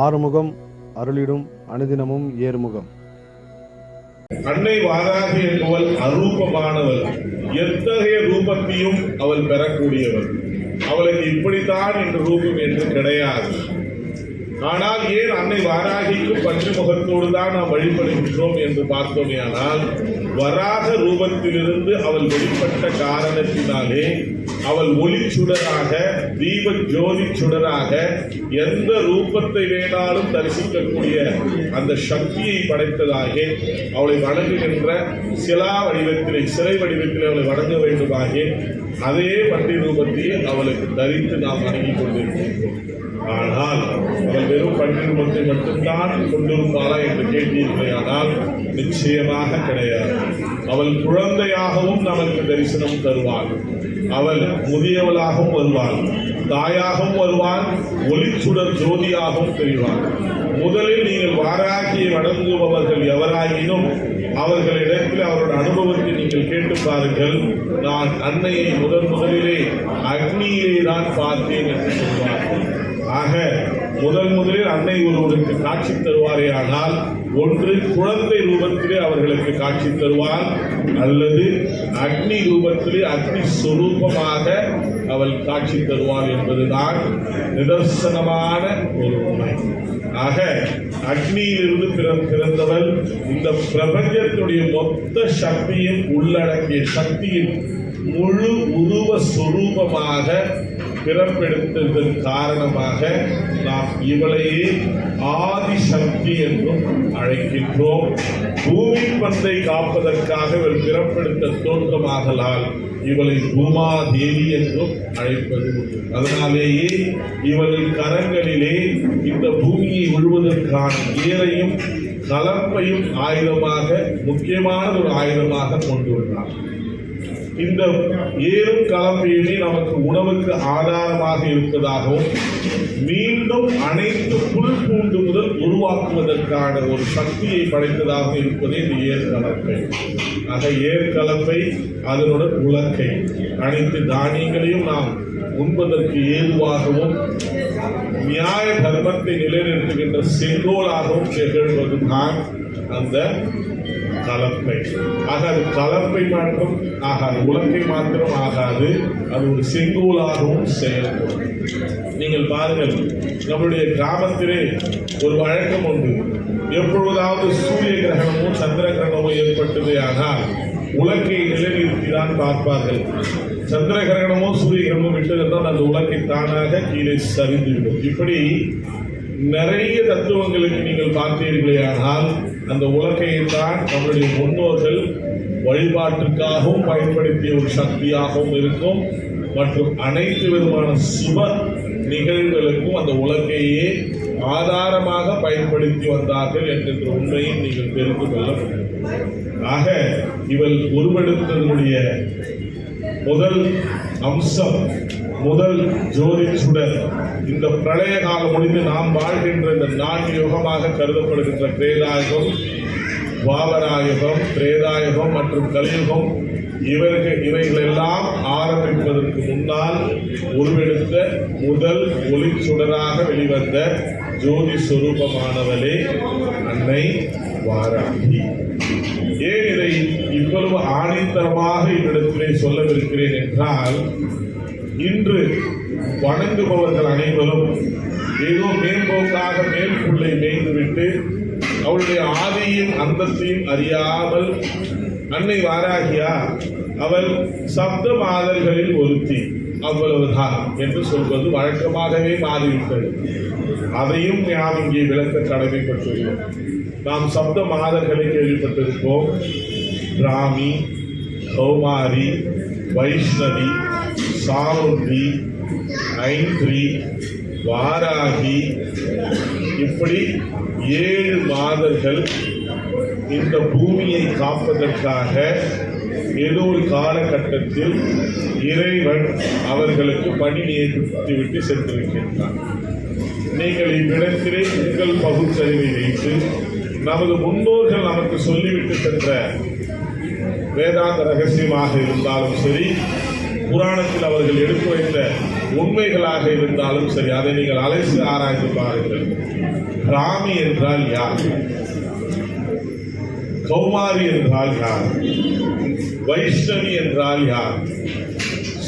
ஆறுமுகம் அருளிடும் அனுதினமும் ஏறுமுகம். அன்னை வாராகி என்பவள் அரூபமானவள். எத்தகைய ரூபத்தையும் அவள் பெறக்கூடியவள். அவளுக்கு இப்படித்தான் என்ற ரூபம் என்று கிடையாது. ஆனால் ஏன் அன்னை வாராகிக்கும் பன்றிமுகத்தோடு தான் நாம் வழிபடுகின்றோம் என்று பார்த்தோமே, ஆனால் வராக ரூபத்திலிருந்து அவள் வெளிப்பட்ட காரணத்தினாலே அவள் ஒளி சுடராக, தீப ஜோதி சுடராக எந்த ரூபத்தை வேணாலும் தரிசிக்கக்கூடிய அந்த சக்தியை படைத்ததாக அவளை வணங்குகின்ற சிலா வடிவத்திலே, சிலை வடிவத்திலே அவளை வணங்க வேண்டுமாக அதே பன்றி ரூபத்தையே அவளுக்கு தரித்து நாம் வணங்கிக் கொண்டிருக்கின்றோம். ஆனால் அவள் வெறும் பன்றி ரூபத்தை மட்டும்தான் கொண்டிருப்பாளா என்று கேட்டீர்களானால் நிச்சயமாக கிடையாது. அவள் குழந்தையாகவும் நமக்கு தரிசனம் தருவாள். அவள் முதியவளாகவும் வருவாள், தாயாகவும் வருவாள், ஒளிச்சுடர் ஜோதியாகவும் தெரிவாள். முதலில் நீங்கள் வாராகியை வணங்குபவர்கள் எவராயினும் அவர்களிடத்தில் அவரோட அனுபவத்தை நீங்கள் கேட்டு பாருங்கள். நான் அன்னையை முதலிலே அக்னியிலே தான் பார்த்தேன் என்று சொல்வார்கள். ஆக முதலில் அன்னை ஒருவருக்கு காட்சி தருவாரே, ஆனால் ஒன்று குழந்தை ரூபத்திலே அவர்களுக்கு காட்சி தருவார், அல்லது அக்னி ரூபத்திலே அக்னி ஸ்வரூபமாக அவள் காட்சி தருவாள் என்பதுதான் நிதர்சனமான ஒரு உண்மை. ஆக அக்னியிலிருந்து பிறந்தவள் இந்த பிரபஞ்சத்தினுடைய மொத்த சக்தியும் உள்ளடக்கிய சக்தியின் முழு உருவ சொரூபமாக பிறப்பெடுத்ததன் காரணமாக நாம் இவளையே ஆதிசக்தி என்றும் அழைக்கின்றோம். பூமி பந்தை காப்பதற்காக இவள் பிறப்பெடுத்த தோற்றமாகலால் இவளை பூமாதேவி என்றும் அழைப்பது உண்டு. அதனாலேயே இவளின் கரங்களிலே இந்த பூமியை விழுவதற்கான ஏரையும் கலப்பையும் ஆயுதமாக, முக்கியமான ஒரு ஆயுதமாக கொண்டுள்ளார். இந்த ஏறும் கலப்பையுமே நமக்கு உணவுக்கு ஆதாரமாக இருப்பதாகவும், மீண்டும் அனைத்து புல் பூண்டு முதல் உருவாக்குவதற்கான ஒரு சக்தியை படைத்ததாக இருப்பதே இந்த ஏற்கலப்பை. ஆக ஏற்கலப்பை அதனுடன் உலக்கை, அனைத்து தானியங்களையும் நாம் உண்பதற்கு ஏதுவாகவும் நியாய தர்மத்தை நிலைநிறுத்துகின்ற செங்கோலாகவும் திகழ்வதுதான் அந்த கலப்பை. ஆக அது கலப்பை மாற்றம் ஆகாது, உலக்கை மாத்திரம் ஆகாது, அது ஒரு செங்கோலாகவும் செயல்படும். நீங்கள் பாருங்கள், நம்முடைய கிராமத்திலே ஒரு வழக்கம் உண்டு. எப்பொழுதாவது சூரிய கிரகணமோ சந்திர கிரகணமோ ஏற்பட்டதே ஆனால் உலக்கையை நிலைநிறுத்திதான் பார்ப்பார்கள். சந்திர கிரகணமோ சூரிய கிரகணமோ விட்டதென்றால் அந்த உலக்கை தானாக கீழே சரிந்துவிடும். இப்படி நிறைய தத்துவங்களுக்கு நீங்கள் பார்த்தீர்களே, ஆனால் அந்த உலக்கையை தான் நம்முடைய முன்னோர்கள் வழிபாட்டிற்காகவும் பயன்படுத்திய ஒரு சக்தியாகவும் இருக்கும். மற்றும் அனைத்து விதமான சுப நிகழ்வுகளுக்கும் அந்த உலக்கையே ஆதாரமாக பயன்படுத்தி வந்தார்கள் என்கின்ற உண்மையை நீங்கள் தெரிந்து கொள்ள முடியும். ஆக இவள் உருவெடுத்ததனுடைய முதல் அம்சம், முதல் ஜோதி சுடர், இந்த பிரளய காலம் முடிந்து நாம் வாழ்கின்ற இந்த 4 யுகமாக கருதப்படுகின்ற திரேதாயுகம், துவாபராயுகம், திரேதாயுகம் மற்றும் கலியுகம், இவைகளெல்லாம் ஆரம்பிப்பதற்கு முன்னால் உருவெடுத்த முதல் ஒளி சுடராக வெளிவந்த ஜோதி சொரூபமானவளே அன்னை வாராகி. ஏன் இதை இவ்வளவு ஆணித்தரமாக என்னிடத்திலே சொல்லவிருக்கிறேன் என்றால், இன்று வணங்குபவர்கள் அனைவரும் ஏதோ மேம்போக்காக மேற்குள்ளே மேய்ந்துவிட்டு அவளுடைய ஆதியும் அந்தத்தையும் அறியாமல் அன்னை வாராகியா அவள் சப்த மாதர்களில் ஒருத்தி, அவ்வளவுதான் என்று சொல்வது வழக்கமாகவே மாறிவிட்டது. அதையும் நாம் இங்கே விளக்க கடமைப்பட்டுள்ளோம். நாம் சப்த மாதர்களை கேள்விப்பட்டிருப்போம். பிராமி, கௌமாரி, வைஷ்ணவி, சாருந்தி, ஐந்திரி, வாராகி, இப்படி 7 மாதர்கள் இந்த பூமியை காப்பதற்காக ஏதோ ஒரு காலகட்டத்தில் இறைவன் அவர்களுக்கு பணி நியமித்துவிட்டு சென்றிருக்கின்றார். நீங்கள் இவ்விடத்திலே உங்கள் பகுத்தறிவை வைத்து நமது முன்னோர்கள் நமக்கு சொல்லிவிட்டு சென்ற வேதாந்த ரகசியமாக இருந்தாலும் சரி, புராணத்தில் அவர்கள் எடுத்து வைத்த உண்மைகளாக இருந்தாலும் சரி, அதை நீங்கள் அலசி ஆராய்ந்து பாருங்கள். ராமி என்றால் யார்? கௌமாரி என்றால் யார்? வைஷ்ணவி என்றால் யார்?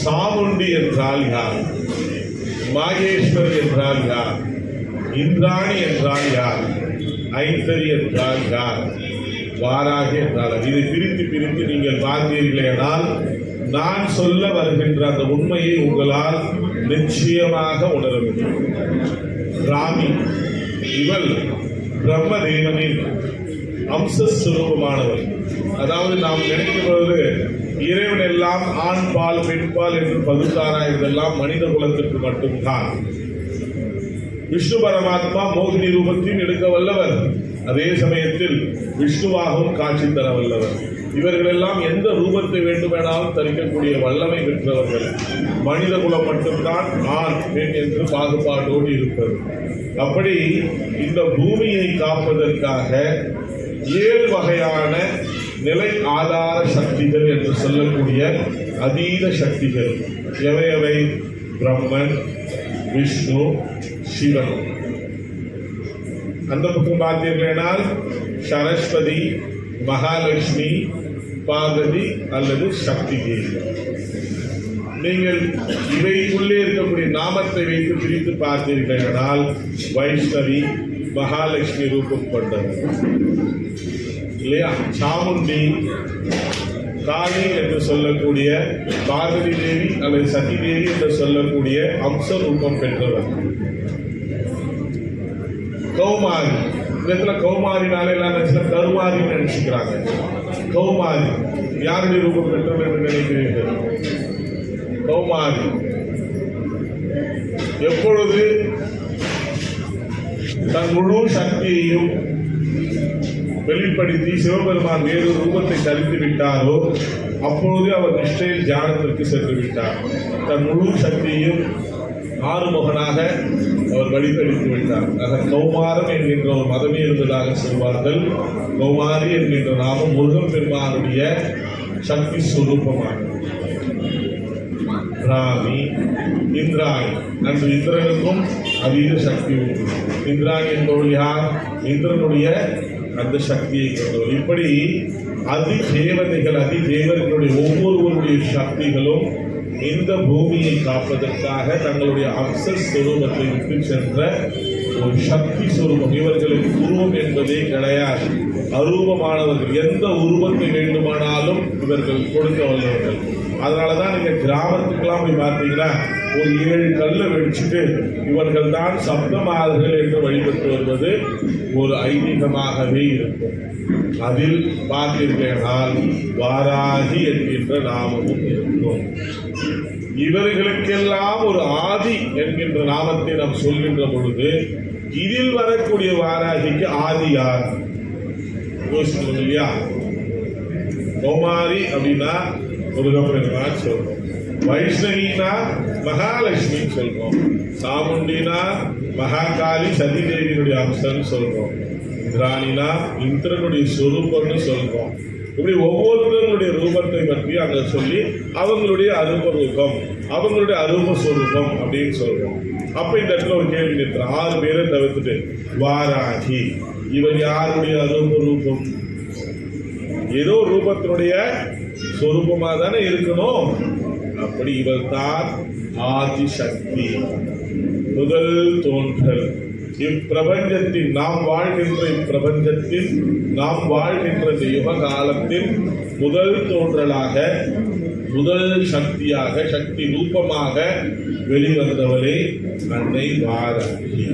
சாமுண்டி என்றால் யார்? மாகேஸ்வர் என்றால் யார்? இந்திராணி என்றால் யார்? ஐந்தரி என்றால் யார்? வாராகி என்றால் இதை பிரித்து நீங்கள் பார்த்தீர்களேனால் நான் சொல்ல வருகின்ற அந்த உண்மையை உங்களால் நிச்சயமாக உணர முடியும். ராமி இவள் பிரம்மதேவனின் அம்சஸ்வரூபமானவர். அதாவது நாம் நினைக்கும் பொழுது இறைவன் எல்லாம் ஆண்பால் பெண்பால் என்று பகுத்தாராய்வதெல்லாம் மனித குலத்திற்கு மட்டும்தான். விஷ்ணு பரமாத்மா மோகினி ரூபத்தையும் எடுக்க வல்லவர், அதே சமயத்தில் விஷ்ணுவாகவும் காட்சி தர வல்லவர். இவர்கள் எல்லாம் எந்த ரூபத்தை வேண்டுமெனாலும் தரிக்கக்கூடிய வல்லமை பெற்றவர்கள். மனித குலம் மட்டும்தான் ஆண் பெண் என்று பாகுபாட்டோடு இருப்பது. அப்படி இந்த பூமியை காப்பதற்காக 7 வகையான நிலை ஆதார சக்திகள் என்று சொல்லக்கூடிய அதீத சக்திகள் எவை? பிரம்மன், விஷ்ணு, சிவன். அந்த பக்கம் பார்த்தீர்களானால் சரஸ்வதி, மகாலட்சுமி, பார்வதி அல்லது சக்தி தேவி. நீங்கள் இவைக்குள்ளே இருக்கக்கூடிய நாமத்தை வைத்து பிரித்து பார்த்தீர்களானால் வைஷ்ணவி மகாலட்சுமி ரூபம் கொண்டது இல்லையா? சாமுண்டி காளி என்று சொல்லக்கூடிய பார்வதி தேவி அல்லது சதி தேவி என்று சொல்லக்கூடிய அம்ச ரூபம் பெற்றவர். கௌமாரி, இந்த இடத்துல கௌமாரினால எல்லாம் கருமாரின்னு நினைச்சுக்கிறாங்க. கௌமாரி யாருடைய ரூபம் பெற்றவர் என்று நினைக்கிறீர்கள்? கௌமாரி எப்பொழுது தன் முழு சக்தியையும் வெளிப்படுத்தி சிவபெருமான் வேறு ரூபத்தை தரித்து விட்டாரோ அப்பொழுது அவர் நிஷ்டையில் தியானத்திற்கு சென்று விட்டார். தன் முழு சக்தியையும் ஆறுமுகனாக அவர் வெளிப்படுத்தி விட்டார். ஆக கௌமாரம் என்கின்ற ஒரு மதமே இருந்ததாக சொல்வார்கள். கௌமாரி என்கின்ற நாமம் முருகன் பெருமானுடைய சக்தி சுரூபமானது. ராமி, இந்திராணி, அன்று இந்திரனுக்கும் அதீத சக்தி உண்டு. இந்திராணி என்பவள் யார்? இந்திரனுடைய அந்த சக்தியை கொண்டவர். இப்படி அதிதேவதைகள், அதிதேவர்களுடைய ஒவ்வொருவருடைய சக்திகளும் இந்த பூமியை காப்பதற்காக தங்களுடைய அம்ச ஸ்வரூபத்தை விட்டு சென்ற ஒரு சக்தி ஸ்வரூபம். இவர்களுக்கு உருவம் என்பதே கிடையாது, அரூபமானவர்கள். எந்த உருவத்தை வேண்டுமானாலும் இவர்கள் கொடுக்க வல்லவர்கள். அதனாலதான் நீங்க கிராமத்துக்கெல்லாம் போய் பார்த்தீங்கன்னா ஒரு 7 கல்லை வெடிச்சுட்டு இவர்கள் தான் சப்தமாதர்கள் என்று வழிபட்டு வருவது ஒரு ஐதீகமாகவே இருக்கும். அதில் பார்த்தீர்களால் வாராகி என்கின்ற நாமமும் இருக்கும். இவர்களுக்கெல்லாம் ஒரு ஆதி என்கின்ற நாமத்தை நாம் சொல்கின்ற பொழுது இதில் வரக்கூடிய வாராகிக்கு ஆதி யார் யோசிக்கணும் இல்லையா? கௌமாரி அப்படின்னா முருகப்பெருமான் சொல்றோம், வைஷ்ணவினா மகாலட்சுமின்னு சொல்றோம், சாமுண்டினா மகாகாளி சதிதேவியினுடைய அம்சம்னு சொல்றோம், இந்திராணினா இந்திரனுடைய சொரூபம்னு சொல்றோம். இப்படி ஒவ்வொருத்தருடைய ரூபத்தை பற்றி அங்க சொல்லி அவங்களுடைய அரூப ரூபம், அவங்களுடைய அரூப சொரூபம் அப்படின்னு சொல்றோம். அப்ப இந்த இடத்துல ஒரு கேள்வி நிற்கிற 6 பேரை தவிர்த்துட்டு வாராகி இவர் யாருடைய அரூப ரூபம்? ஏதோ ரூபத்தினுடைய சொரூபமா தானே இருக்கணும். அப்படி இவர் தான் ஆதி சக்தி, முதல் தோன்றல். இப்பிரபஞ்சத்தில் நாம் வாழ்கின்ற இப்பிரபஞ்சத்தில் நாம் வாழ்கின்ற இந்த யுக காலத்தில் முதல் தோன்றலாக, முதல் சக்தியாக, சக்தி ரூபமாக வெளிவந்தவளே அன்னை வாராகி.